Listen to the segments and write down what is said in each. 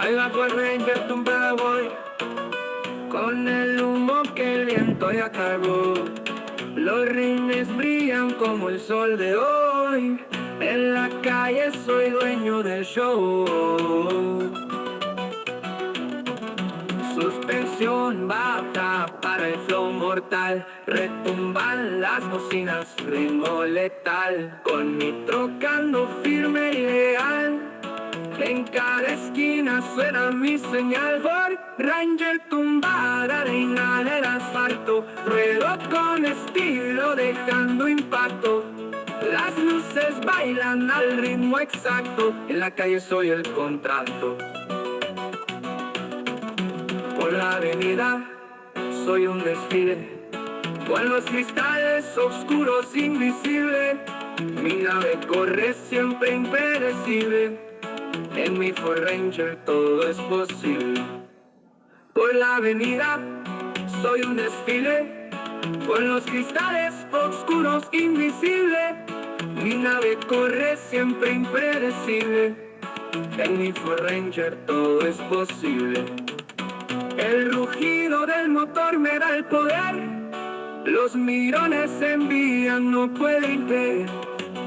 Ahí bajo el Ranger tumbado voy, con el humo que el viento ya cargó. Los rines brillan como el sol de hoy. En la calle soy dueño del show. Suspensión baja para el flow mortal. Retumban las bocinas, ritmo letal. Con mi troca ando firme y leal. En cada esquina suena mi señal. Ford Ranger tumbada, arena del asfalto. Ruedo con estilo dejando impacto. Las luces bailan al ritmo exacto. En la calle soy el contrato. Por la avenida soy un desfile, con los cristales oscuros invisible. Mi nave corre siempre impredecible. En mi Ford Ranger todo es posible. Por la avenida soy un desfile, con los cristales oscuros invisible. Mi nave corre siempre impredecible. En mi Ford Ranger todo es posible. El rugido del motor me da el poder. Los mirones envían, no pueden creer.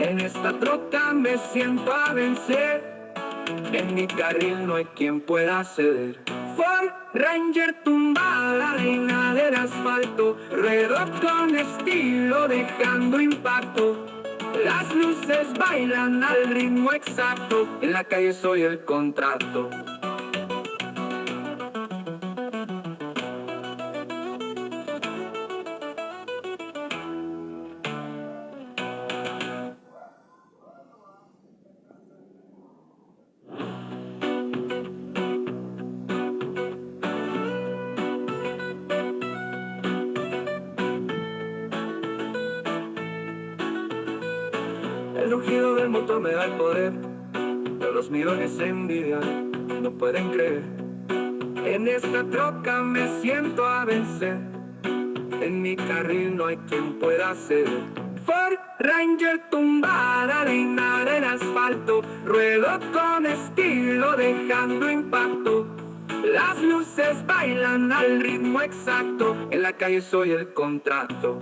En esta troca me siento a vencer. En mi carril no hay quien pueda ceder. Ford Ranger tumbada, arena del asfalto. Ruedo con estilo dejando impacto. Las luces bailan al ritmo exacto. En la calle soy el contrato. El rugido del motor me da el poder, pero los mirones envidian, no pueden creer. En esta troca me siento a vencer. En mi carril no hay quien pueda ceder. Ford Ranger tumbada, arena del asfalto. Ruedo con estilo dejando impacto. Las luces bailan al ritmo exacto. En la calle soy el contrato.